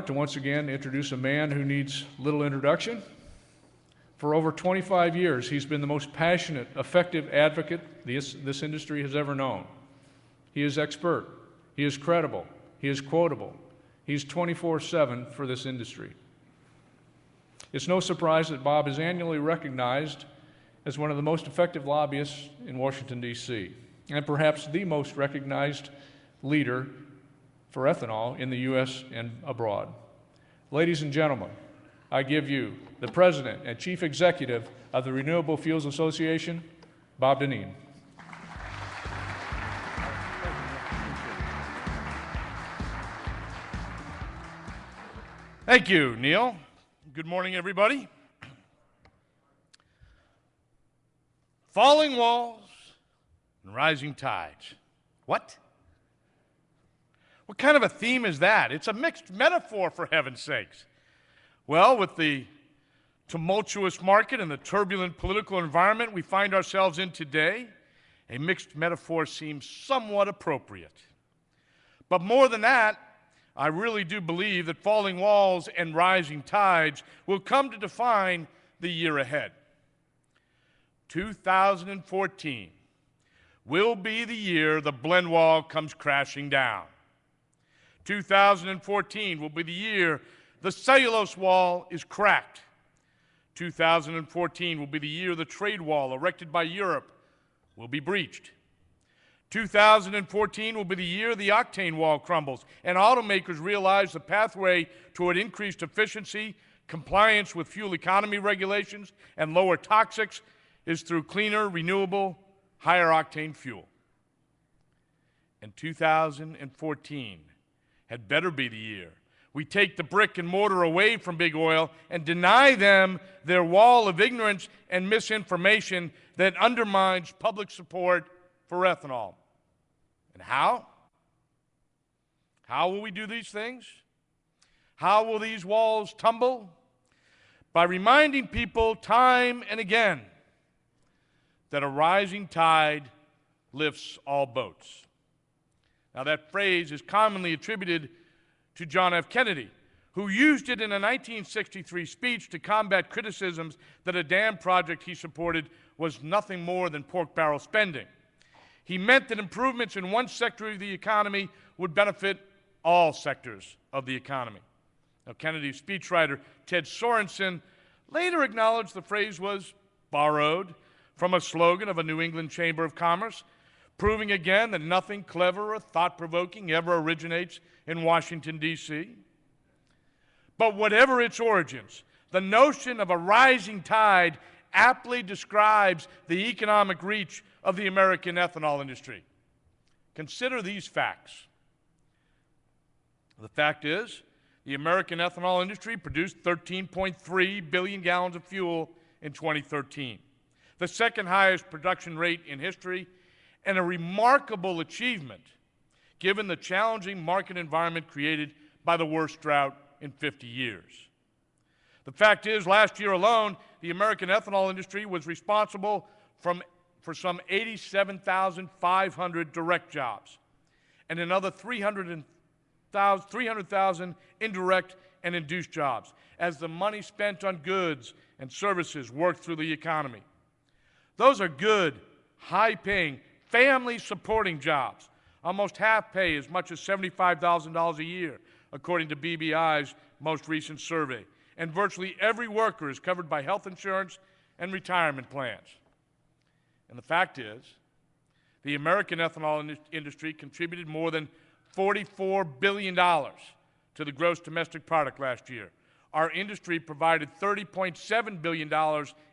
To once again introduce a man who needs little introduction. For over 25 years, he's been the most passionate, effective advocate this industry has ever known. He is expert, he is credible, he is quotable, he's 24/7 for this industry. It's no surprise that Bob is annually recognized as one of the most effective lobbyists in Washington, D.C., and perhaps the most recognized leader for ethanol in the U.S. and abroad. Ladies and gentlemen, I give you the President and Chief Executive of the Renewable Fuels Association, Bob Dineen. Thank you, Neil. Good morning, everybody. Falling walls and rising tides. What? What kind of a theme is that? It's a mixed metaphor, for heaven's sakes. Well, with the tumultuous market and the turbulent political environment we find ourselves in today, a mixed metaphor seems somewhat appropriate. But more than that, I really do believe that falling walls and rising tides will come to define the year ahead. 2014 will be the year the blend wall comes crashing down. 2014 will be the year the cellulose wall is cracked. 2014 will be the year the trade wall erected by Europe will be breached. 2014 will be the year the octane wall crumbles and automakers realize the pathway toward increased efficiency, compliance with fuel economy regulations, and lower toxics is through cleaner, renewable, higher octane fuel. And 2014 had better be the year we take the brick and mortar away from big oil and deny them their wall of ignorance and misinformation that undermines public support for ethanol. And how? How will we do these things? How will these walls tumble? By reminding people time and again that a rising tide lifts all boats. Now, that phrase is commonly attributed to John F. Kennedy, who used it in a 1963 speech to combat criticisms that a dam project he supported was nothing more than pork barrel spending. He meant that improvements in one sector of the economy would benefit all sectors of the economy. Now, Kennedy's speechwriter, Ted Sorensen, later acknowledged the phrase was borrowed from a slogan of a New England Chamber of Commerce, proving again that nothing clever or thought-provoking ever originates in Washington, D.C. But whatever its origins, the notion of a rising tide aptly describes the economic reach of the American ethanol industry. Consider these facts. The fact is, the American ethanol industry produced 13.3 billion gallons of fuel in 2013, the second highest production rate in history, and a remarkable achievement given the challenging market environment created by the worst drought in 50 years. The fact is, last year alone, the American ethanol industry was responsible for some 87,500 direct jobs and another 300,000 indirect and induced jobs as the money spent on goods and services worked through the economy. Those are good, high-paying, family-supporting jobs, almost half pay, as much as $75,000 a year, according to BBI's most recent survey. And virtually every worker is covered by health insurance and retirement plans. And the fact is, the American ethanol industry contributed more than $44 billion to the gross domestic product last year. Our industry provided $30.7 billion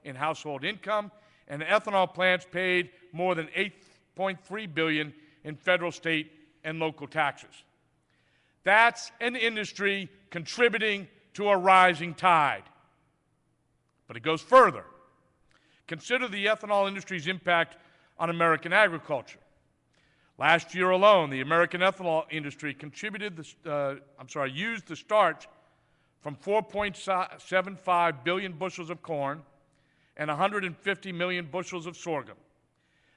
in household income, and ethanol plants paid more than $8.3 billion in federal, state, and local taxes. That's an industry contributing to a rising tide. But it goes further. Consider the ethanol industry's impact on American agriculture. Last year alone, the American ethanol industry used the starch from 4.75 billion bushels of corn and 150 million bushels of sorghum.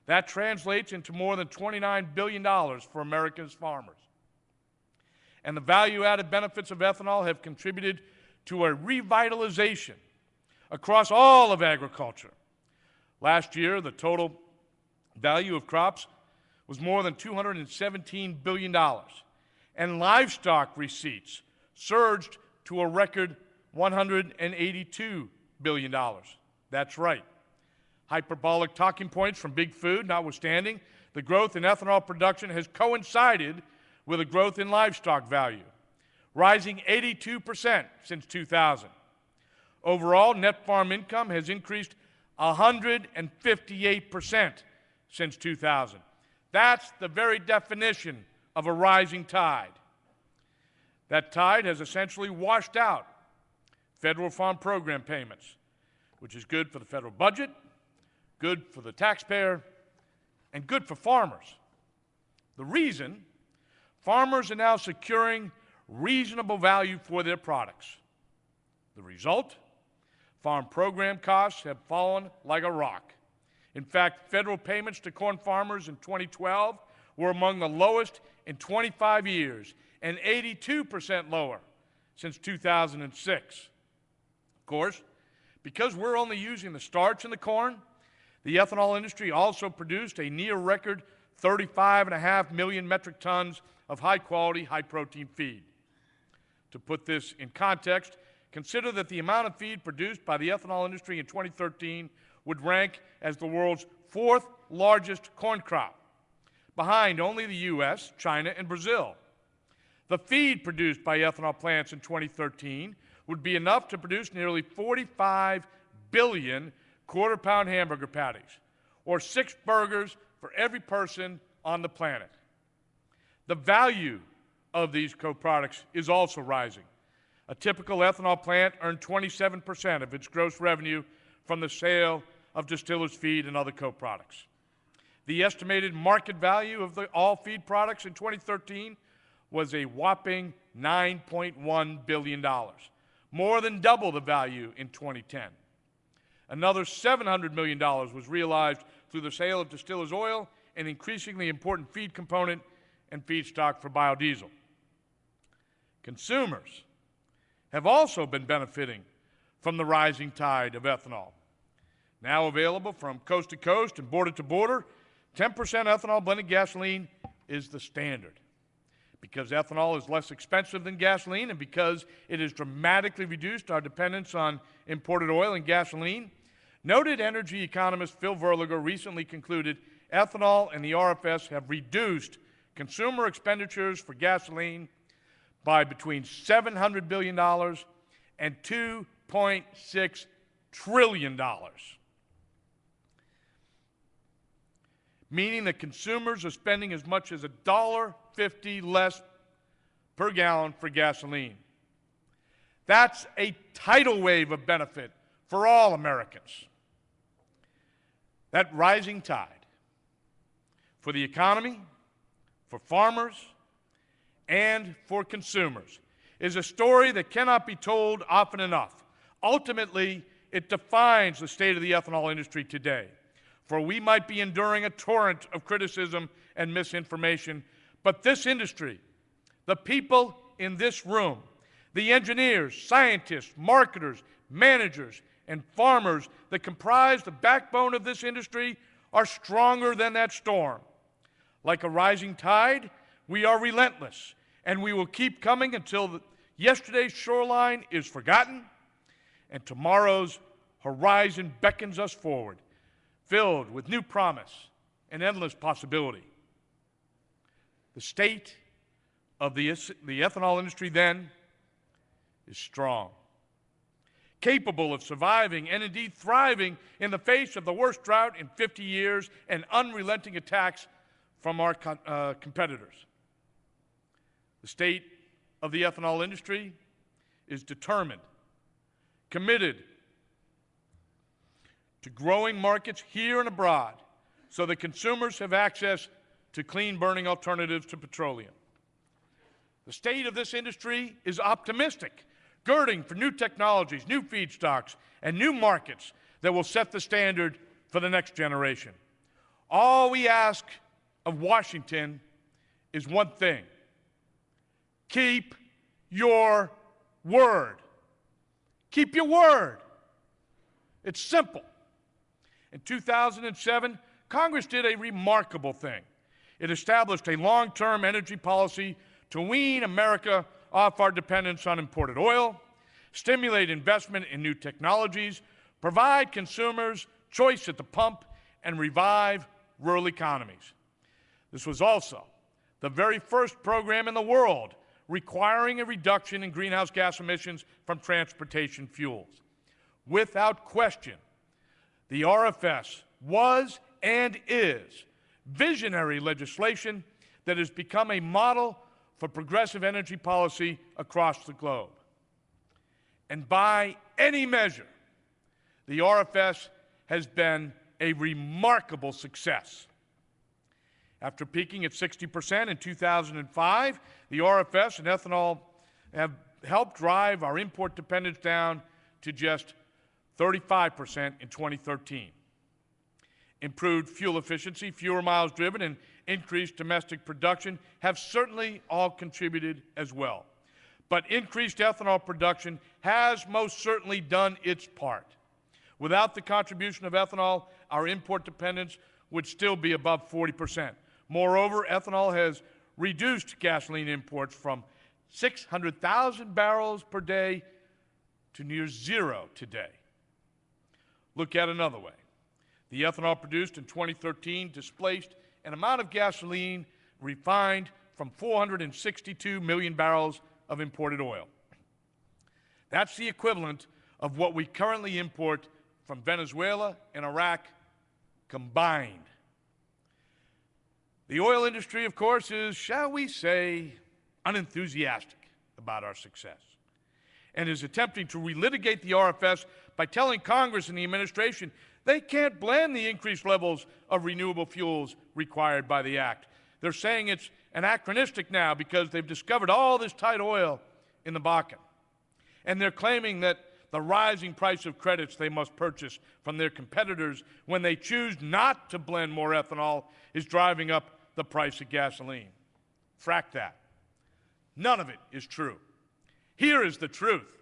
That translates into more than $29 billion for America's farmers. and the value-added benefits of ethanol have contributed to a revitalization across all of agriculture. Last year, the total value of crops was more than $217 billion, and livestock receipts surged to a record $182 billion. That's right. Hyperbolic talking points from big food notwithstanding, the growth in ethanol production has coincided with a growth in livestock value, rising 82% since 2000. Overall, net farm income has increased 158% since 2000. That's the very definition of a rising tide. That tide has essentially washed out federal farm program payments, which is good for the federal budget, good for the taxpayer, and good for farmers. The reason, farmers are now securing reasonable value for their products. The result, farm program costs have fallen like a rock. In fact, federal payments to corn farmers in 2012 were among the lowest in 25 years and 82% lower since 2006. Of course, because we're only using the starch in the corn, the ethanol industry also produced a near-record 35.5 million metric tons of high-quality, high-protein feed. To put this in context, consider that the amount of feed produced by the ethanol industry in 2013 would rank as the world's fourth largest corn crop, behind only the U.S., China, and Brazil. The feed produced by ethanol plants in 2013 would be enough to produce nearly 45 billion quarter-pound hamburger patties, or 6 burgers for every person on the planet. The value of these co-products is also rising. A typical ethanol plant earned 27% of its gross revenue from the sale of distillers' feed and other co-products. The estimated market value of all feed products in 2013 was a whopping $9.1 billion, more than double the value in 2010. Another $700 million was realized through the sale of distillers' oil, an increasingly important feed component and feedstock for biodiesel. Consumers have also been benefiting from the rising tide of ethanol. Now available from coast to coast and border to border, 10% ethanol blended gasoline is the standard. Because ethanol is less expensive than gasoline and because it has dramatically reduced our dependence on imported oil and gasoline, noted energy economist Phil Verliger recently concluded ethanol and the RFS have reduced consumer expenditures for gasoline by between $700 billion and $2.6 trillion. Meaning that consumers are spending as much as $1.50 less per gallon for gasoline. That's a tidal wave of benefit for all Americans. That rising tide for the economy, for farmers, and for consumers is a story that cannot be told often enough. Ultimately, it defines the state of the ethanol industry today. For we might be enduring a torrent of criticism and misinformation, but this industry, the people in this room, the engineers, scientists, marketers, managers, and farmers that comprise the backbone of this industry are stronger than that storm. Like a rising tide, we are relentless, and we will keep coming until yesterday's shoreline is forgotten and tomorrow's horizon beckons us forward, filled with new promise and endless possibility. The state of the ethanol industry then is strong, capable of surviving and indeed thriving in the face of the worst drought in 50 years and unrelenting attacks from our competitors. The state of the ethanol industry is determined, committed to growing markets here and abroad so that consumers have access to clean-burning alternatives to petroleum. The state of this industry is optimistic, girding for new technologies, new feedstocks, and new markets that will set the standard for the next generation. All we ask of Washington is one thing: keep your word. Keep your word. It's simple. In 2007, Congress did a remarkable thing. It established a long-term energy policy to wean America off our dependence on imported oil, stimulate investment in new technologies, provide consumers choice at the pump, and revive rural economies. This was also the very first program in the world requiring a reduction in greenhouse gas emissions from transportation fuels. Without question, the RFS was and is visionary legislation that has become a model for progressive energy policy across the globe. And by any measure, the RFS has been a remarkable success. After peaking at 60% in 2005, the RFS and ethanol have helped drive our import dependence down to just 35% in 2013. Improved fuel efficiency, fewer miles driven, and increased domestic production have certainly all contributed as well. But increased ethanol production has most certainly done its part. Without the contribution of ethanol, our import dependence would still be above 40%. Moreover, ethanol has reduced gasoline imports from 600,000 barrels per day to near zero today. Look at another way. The ethanol produced in 2013 displaced an amount of gasoline refined from 462 million barrels of imported oil. That's the equivalent of what we currently import from Venezuela and Iraq combined. The oil industry, of course, is, shall we say, unenthusiastic about our success and is attempting to relitigate the RFS by telling Congress and the administration they can't blend the increased levels of renewable fuels required by the Act. They're saying it's anachronistic now because they've discovered all this tight oil in the Bakken. And they're claiming that the rising price of credits they must purchase from their competitors when they choose not to blend more ethanol is driving up the price of gasoline. Frack that. None of it is true. Here is the truth.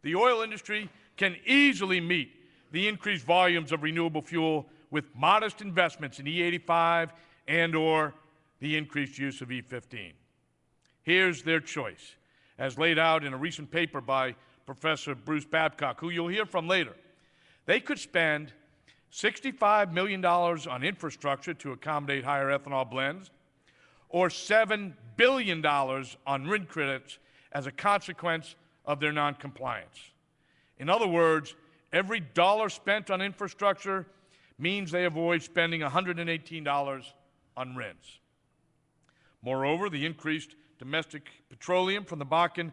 The oil industry can easily meet the increased volumes of renewable fuel with modest investments in E85 and/or the increased use of E15. Here's their choice, as laid out in a recent paper by Professor Bruce Babcock, who you'll hear from later. They could spend $65 million on infrastructure to accommodate higher ethanol blends, or $7 billion on RIN credits as a consequence of their noncompliance. In other words, every dollar spent on infrastructure means they avoid spending $118 on RINs. Moreover, the increased domestic petroleum from the Bakken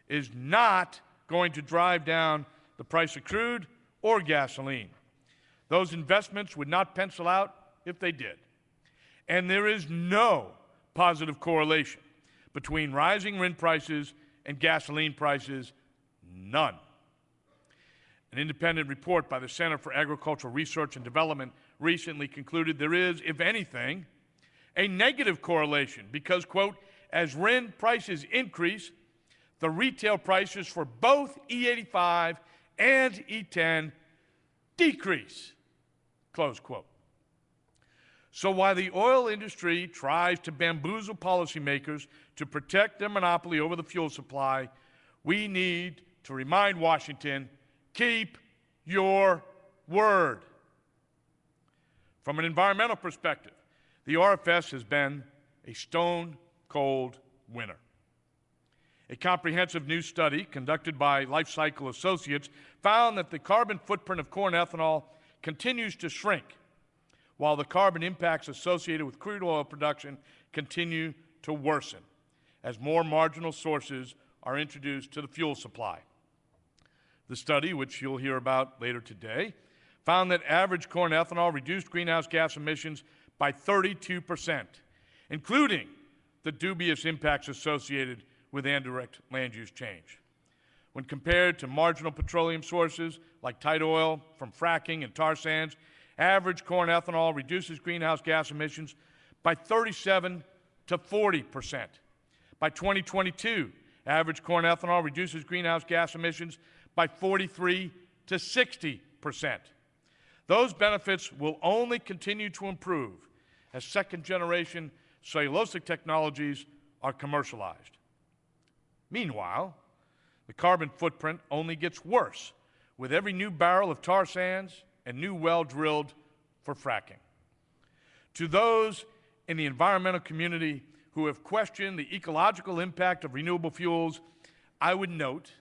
is not going to drive down the price of crude or gasoline. Those investments would not pencil out if they did. And there is no positive correlation between rising RIN prices and gasoline prices, none. An independent report by the Center for Agricultural Research and Development recently concluded there is, if anything, a negative correlation because, quote, as RIN prices increase, the retail prices for both E85 and E10 decrease, close quote. So while the oil industry tries to bamboozle policymakers to protect their monopoly over the fuel supply, we need to remind Washington, keep your word. From an environmental perspective, the RFS has been a stone-cold winner. A comprehensive new study conducted by Life Cycle Associates found that the carbon footprint of corn ethanol continues to shrink, while the carbon impacts associated with crude oil production continue to worsen as more marginal sources are introduced to the fuel supply. The study, which you'll hear about later today, found that average corn ethanol reduced greenhouse gas emissions by 32%, including the dubious impacts associated with indirect land use change. When compared to marginal petroleum sources like tight oil from fracking and tar sands, average corn ethanol reduces greenhouse gas emissions by 37 to 40%. By 2022, average corn ethanol reduces greenhouse gas emissions by 43 to 60%. Those benefits will only continue to improve as second-generation cellulosic technologies are commercialized. Meanwhile, the carbon footprint only gets worse with every new barrel of tar sands and new well drilled for fracking. To those in the environmental community who have questioned the ecological impact of renewable fuels, I would note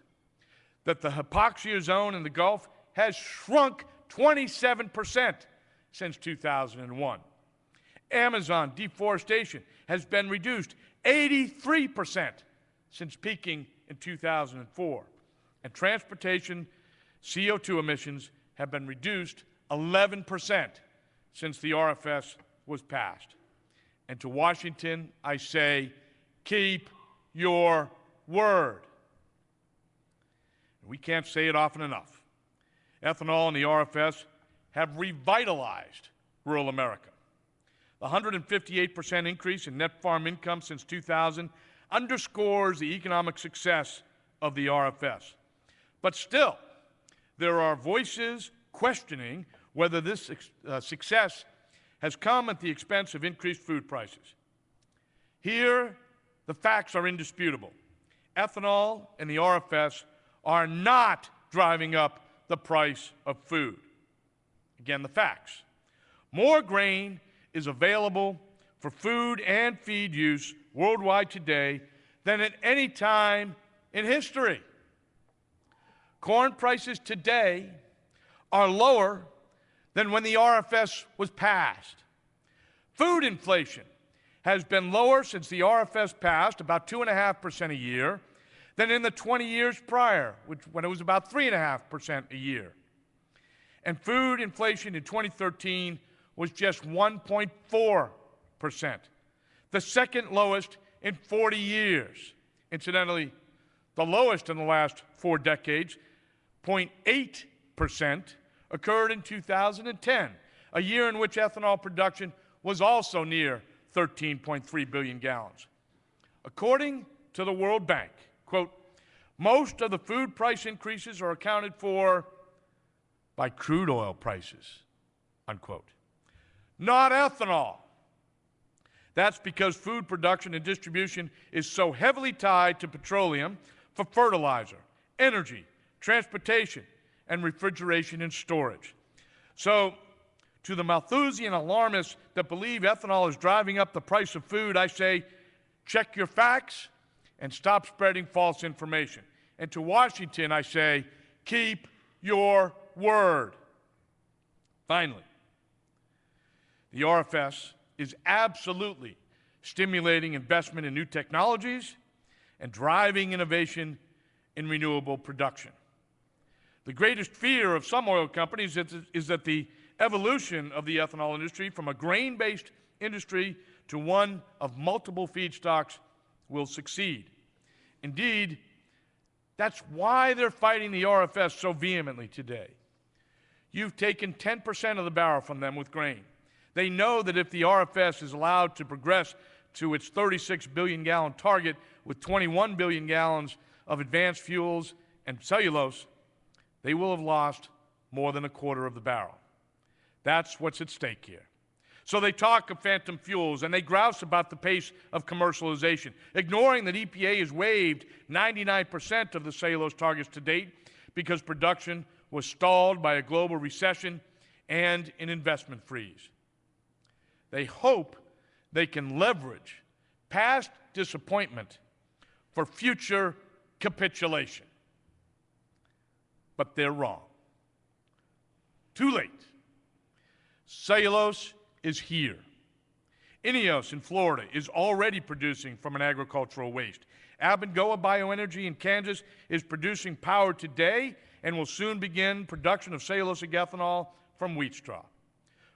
that the hypoxia zone in the Gulf has shrunk 27% since 2001. Amazon deforestation has been reduced 83% since peaking in 2004. And transportation CO2 emissions have been reduced 11% since the RFS was passed. And to Washington, I say, keep your word. We can't say it often enough. Ethanol and the RFS have revitalized rural America. The 158% increase in net farm income since 2000 underscores the economic success of the RFS. But still, there are voices questioning whether this success has come at the expense of increased food prices. Here, the facts are indisputable. Ethanol and the RFS are not driving up the price of food. Again, the facts. More grain is available for food and feed use worldwide today than at any time in history. Corn prices today are lower than when the RFS was passed. Food inflation has been lower since the RFS passed, about 2.5% a year, than in the 20 years prior, when it was about 3.5% a year. And food inflation in 2013 was just 1.4%, the second lowest in 40 years. Incidentally, the lowest in the last 4 decades, 0.8%, occurred in 2010, a year in which ethanol production was also near 13.3 billion gallons. According to the World Bank, quote, most of the food price increases are accounted for by crude oil prices, unquote. Not ethanol. That's because food production and distribution is so heavily tied to petroleum for fertilizer, energy, transportation, and refrigeration and storage. So, to the Malthusian alarmists that believe ethanol is driving up the price of food, I say, check your facts and stop spreading false information. And to Washington, I say, keep your word. Finally, the RFS is absolutely stimulating investment in new technologies and driving innovation in renewable production. The greatest fear of some oil companies is that the evolution of the ethanol industry from a grain-based industry to one of multiple feedstocks will succeed. Indeed, that's why they're fighting the RFS so vehemently today. You've taken 10% of the barrel from them with grain. They know that if the RFS is allowed to progress to its 36 billion gallon target with 21 billion gallons of advanced fuels and cellulose, they will have lost more than a quarter of the barrel. That's what's at stake here. So they talk of phantom fuels and they grouse about the pace of commercialization, ignoring that EPA has waived 99% of the cellulose targets to date because production was stalled by a global recession and an investment freeze. They hope they can leverage past disappointment for future capitulation. But they're wrong. Too late. Cellulose is here. INEOS in Florida is already producing from an agricultural waste. Abengoa Bioenergy in Kansas is producing power today and will soon begin production of cellulosic ethanol from wheat straw.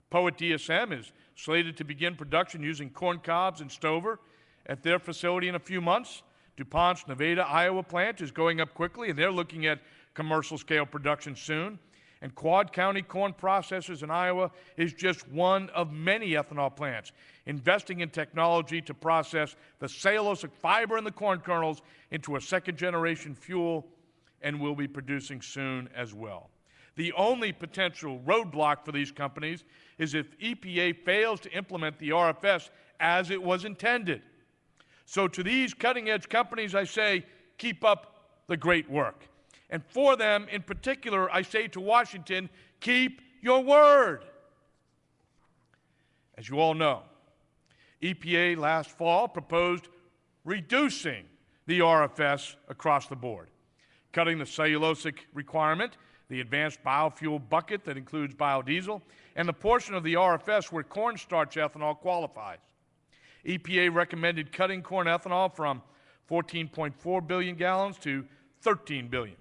Poet DSM is slated to begin production using corn cobs and stover at their facility in a few months. DuPont's Nevada, Iowa plant is going up quickly, and they're looking at commercial scale production soon. And Quad County Corn Processors in Iowa is just one of many ethanol plants investing in technology to process the cellulosic fiber in the corn kernels into a second-generation fuel, and will be producing soon as well. The only potential roadblock for these companies is if EPA fails to implement the RFS as it was intended. So to these cutting-edge companies, I say, keep up the great work. And for them, in particular, I say to Washington, keep your word. As you all know, EPA last fall proposed reducing the RFS across the board, cutting the cellulosic requirement, the advanced biofuel bucket that includes biodiesel, and the portion of the RFS where cornstarch ethanol qualifies. EPA recommended cutting corn ethanol from 14.4 billion gallons to 13 billion,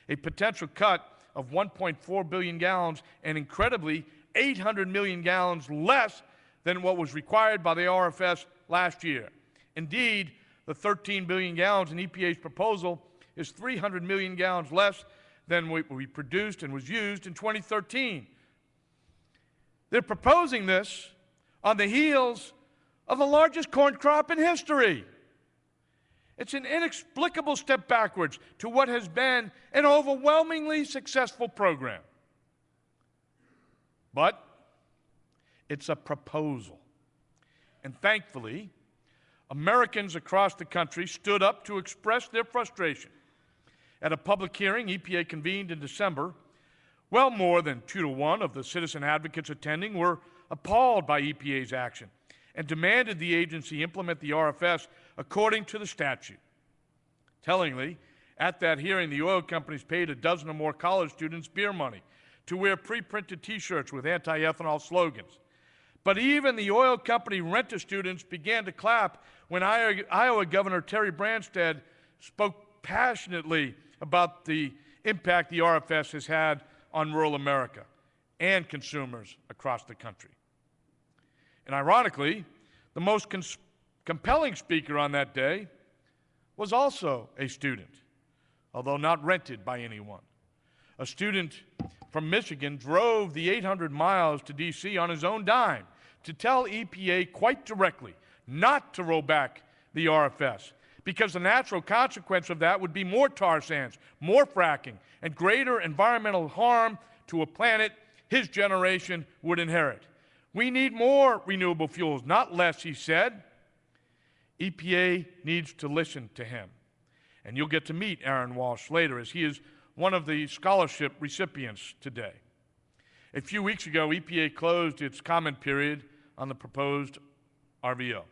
a potential cut of 1.4 billion gallons, and incredibly 800 million gallons less than what was required by the RFS last year. Indeed, the 13 billion gallons in EPA's proposal is 300 million gallons less than what we produced and was used in 2013. They're proposing this on the heels of the largest corn crop in history. It's an inexplicable step backwards to what has been an overwhelmingly successful program. But it's a proposal. And thankfully, Americans across the country stood up to express their frustration. At a public hearing EPA convened in December, well more than 2-to-1 of the citizen advocates attending were appalled by EPA's action and demanded the agency implement the RFS according to the statute. Tellingly, at that hearing, the oil companies paid a dozen or more college students beer money to wear pre-printed T-shirts with anti-ethanol slogans. But even the oil company rent-a-students began to clap when Iowa Governor Terry Branstad spoke passionately about the impact the RFS has had on rural America and consumers across the country. And ironically, the most compelling speaker on that day was also a student, although not rented by anyone. A student from Michigan drove the 800 miles to D.C. on his own dime to tell EPA quite directly not to roll back the RFS, because the natural consequence of that would be more tar sands, more fracking, and greater environmental harm to a planet his generation would inherit. We need more renewable fuels, not less, he said. EPA needs to listen to him. And you'll get to meet Aaron Walsh later, as he is one of the scholarship recipients today. A few weeks ago, EPA closed its comment period on the proposed RVO.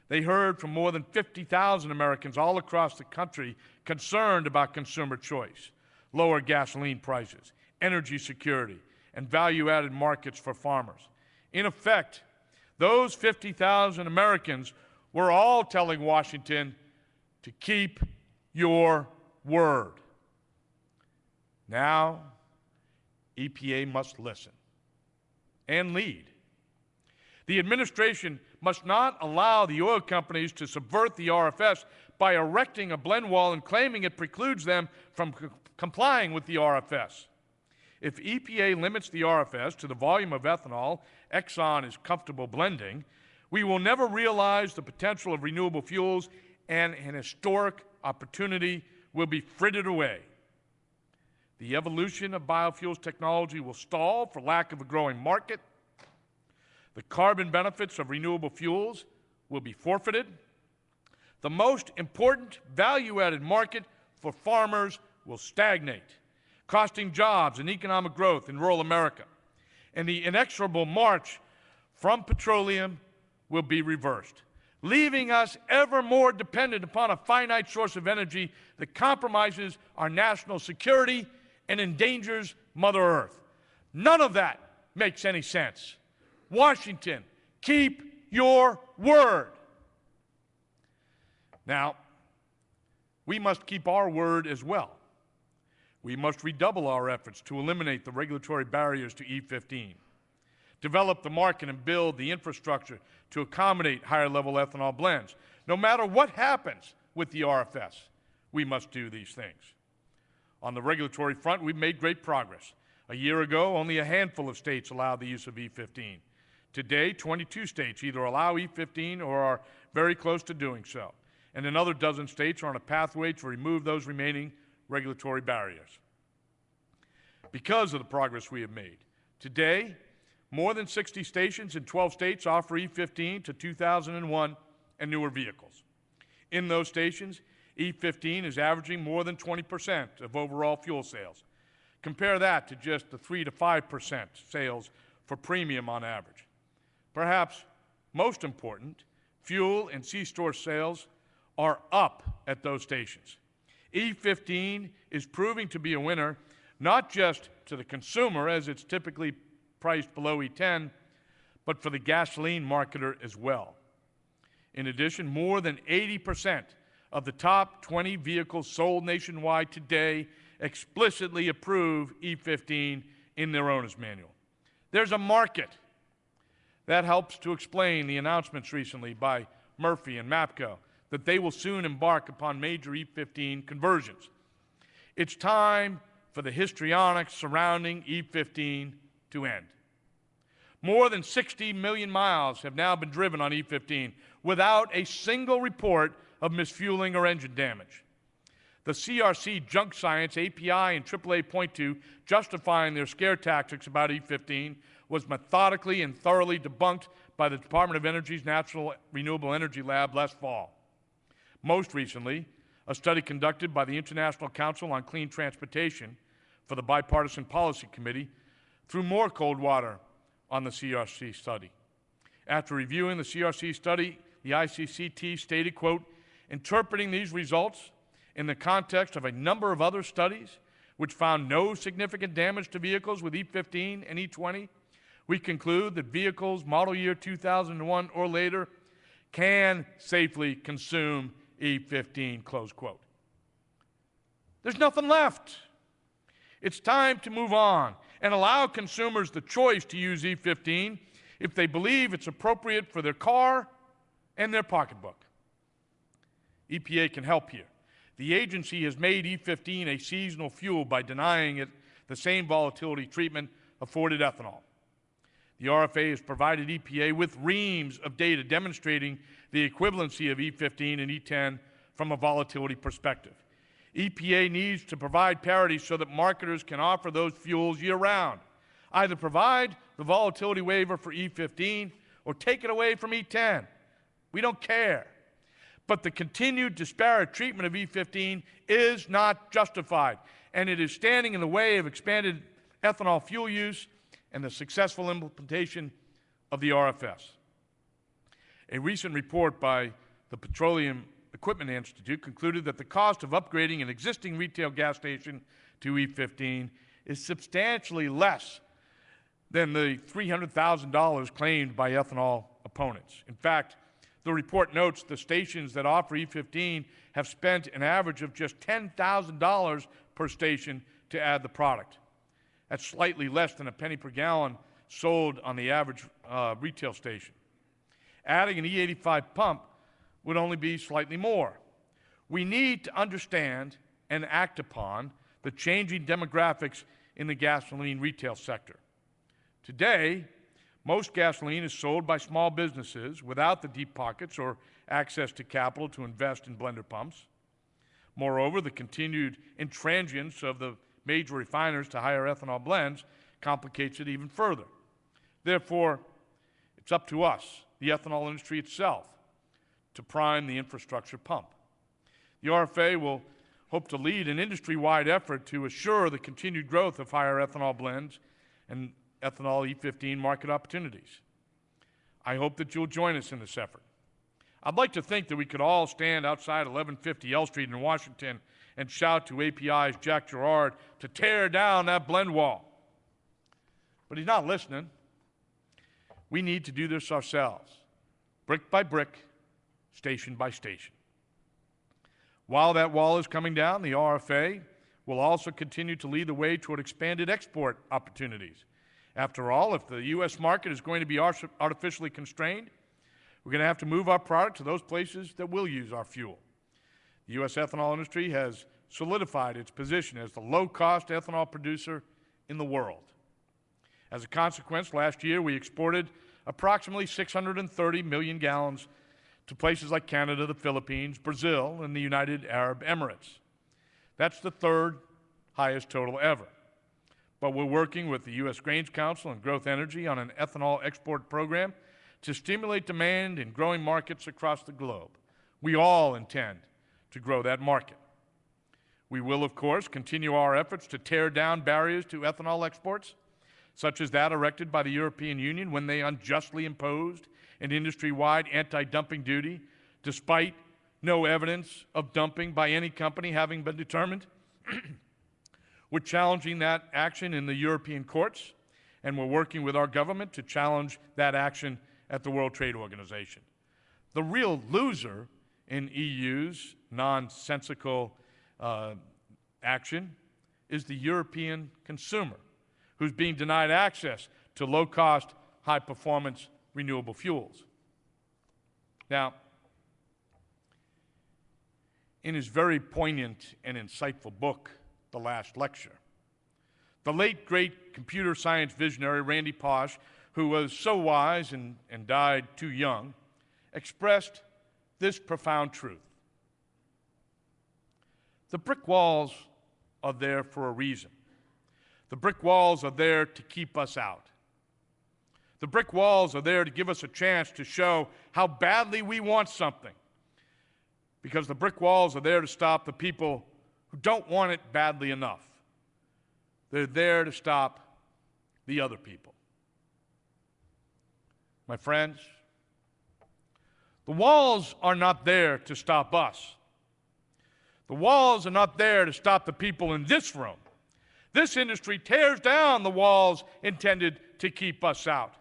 They heard from more than 50,000 Americans all across the country concerned about consumer choice, lower gasoline prices, energy security, and value-added markets for farmers. In effect, those 50,000 Americans were all telling Washington to keep your word. Now, EPA must listen and lead. The administration must not allow the oil companies to subvert the RFS by erecting a blend wall and claiming it precludes them from complying with the RFS. If EPA limits the RFS to the volume of ethanol Exxon is comfortable blending, we will never realize the potential of renewable fuels, and an historic opportunity will be frittered away. The evolution of biofuels technology will stall for lack of a growing market. The carbon benefits of renewable fuels will be forfeited. The most important value-added market for farmers will stagnate, costing jobs and economic growth in rural America. And the inexorable march from petroleum will be reversed, leaving us ever more dependent upon a finite source of energy that compromises our national security and endangers Mother Earth. None of that makes any sense. Washington, keep your word. Now, we must keep our word as well. We must redouble our efforts to eliminate the regulatory barriers to E15, develop the market and build the infrastructure to accommodate higher-level ethanol blends. No matter what happens with the RFS, we must do these things. On the regulatory front, we've made great progress. A year ago, only a handful of states allowed the use of E15. Today, 22 states either allow E15 or are very close to doing so, and another dozen states are on a pathway to remove those remaining regulatory barriers. Because of the progress we have made, today, more than 60 stations in 12 states offer E15 to 2001 and newer vehicles. In those stations, E15 is averaging more than 20% of overall fuel sales. Compare that to just the 3 to 5% sales for premium on average. Perhaps most important, fuel and C-store sales are up at those stations. E15 is proving to be a winner, not just to the consumer, as it's typically priced below E10, but for the gasoline marketer as well. In addition, more than 80% of the top 20 vehicles sold nationwide today explicitly approve E15 in their owner's manual. There's a market. That helps to explain the announcements recently by Murphy and MAPCO that they will soon embark upon major E15 conversions. It's time for the histrionics surrounding E15 to end. More than 60 million miles have now been driven on E15 without a single report of misfueling or engine damage. The CRC junk science API and AAA point to justifying their scare tactics about E15 was methodically and thoroughly debunked by the Department of Energy's National Renewable Energy Lab last fall. Most recently, a study conducted by the International Council on Clean Transportation for the Bipartisan Policy Committee threw more cold water on the CRC study. After reviewing the CRC study, the ICCT stated, quote, interpreting these results in the context of a number of other studies which found no significant damage to vehicles with E15 and E20, we conclude that vehicles model year 2001 or later can safely consume E15, close quote. There's nothing left. It's time to move on and allow consumers the choice to use E15 if they believe it's appropriate for their car and their pocketbook. EPA can help here. The agency has made E15 a seasonal fuel by denying it the same volatility treatment afforded ethanol. The RFA has provided EPA with reams of data demonstrating the equivalency of E15 and E10 from a volatility perspective. EPA needs to provide parity so that marketers can offer those fuels year-round. Either provide the volatility waiver for E15 or take it away from E10. We don't care. But the continued disparate treatment of E15 is not justified, and it is standing in the way of expanded ethanol fuel use and the successful implementation of the RFS. A recent report by the Petroleum Equipment Institute concluded that the cost of upgrading an existing retail gas station to E15 is substantially less than the $300,000 claimed by ethanol opponents. In fact, the report notes the stations that offer E15 have spent an average of just $10,000 per station to add the product. That's slightly less than a penny per gallon sold on the average retail station. Adding an E85 pump would only be slightly more. We need to understand and act upon the changing demographics in the gasoline retail sector. Today, most gasoline is sold by small businesses without the deep pockets or access to capital to invest in blender pumps. Moreover, the continued intransigence of the major refiners to higher ethanol blends complicates it even further. Therefore, it's up to us, the ethanol industry itself, to prime the infrastructure pump. The RFA will hope to lead an industry-wide effort to assure the continued growth of higher ethanol blends and ethanol E15 market opportunities. I hope that you'll join us in this effort. I'd like to think that we could all stand outside 1150 L Street in Washington and shout to API's Jack Gerard to tear down that blend wall. But he's not listening. We need to do this ourselves, brick by brick, station by station. While that wall is coming down, the RFA will also continue to lead the way toward expanded export opportunities. After all, if the U.S. market is going to be artificially constrained, we're going to have to move our product to those places that will use our fuel. The U.S. ethanol industry has solidified its position as the low-cost ethanol producer in the world. As a consequence, last year we exported approximately 630 million gallons to places like Canada, the Philippines, Brazil, and the United Arab Emirates. That's the third highest total ever. But we're working with the U.S. Grains Council and Growth Energy on an ethanol export program to stimulate demand in growing markets across the globe. We all intend to grow that market. We will, of course, continue our efforts to tear down barriers to ethanol exports, such as that erected by the European Union when they unjustly imposed an industry-wide anti-dumping duty, despite no evidence of dumping by any company having been determined. We're challenging that action in the European courts, and we're working with our government to challenge that action at the World Trade Organization. The real loser in EU's nonsensical action is the European consumer, who's being denied access to low-cost, high-performance renewable fuels. Now, in his very poignant and insightful book, The Last Lecture, the late, great computer science visionary Randy Pausch, who was so wise and died too young, expressed this profound truth. The brick walls are there for a reason. The brick walls are there to keep us out. The brick walls are there to give us a chance to show how badly we want something. Because the brick walls are there to stop the people who don't want it badly enough. They're there to stop the other people. My friends, the walls are not there to stop us. The walls are not there to stop the people in this room. This industry tears down the walls intended to keep us out.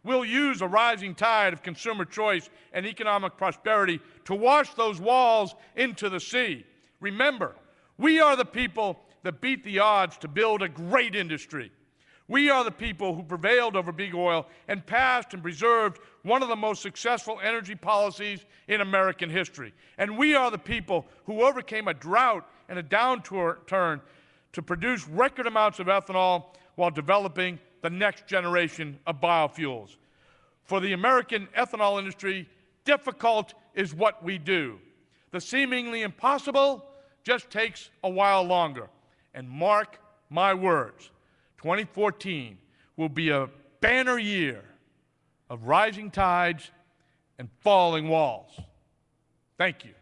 We'll use a rising tide of consumer choice and economic prosperity to wash those walls into the sea. Remember, we are the people that beat the odds to build a great industry. We are the people who prevailed over big oil and passed and preserved one of the most successful energy policies in American history. And we are the people who overcame a drought and a downturn to produce record amounts of ethanol while developing the next generation of biofuels. For the American ethanol industry, difficult is what we do. The seemingly impossible just takes a while longer. And mark my words, 2014 will be a banner year of rising tides and falling walls. Thank you.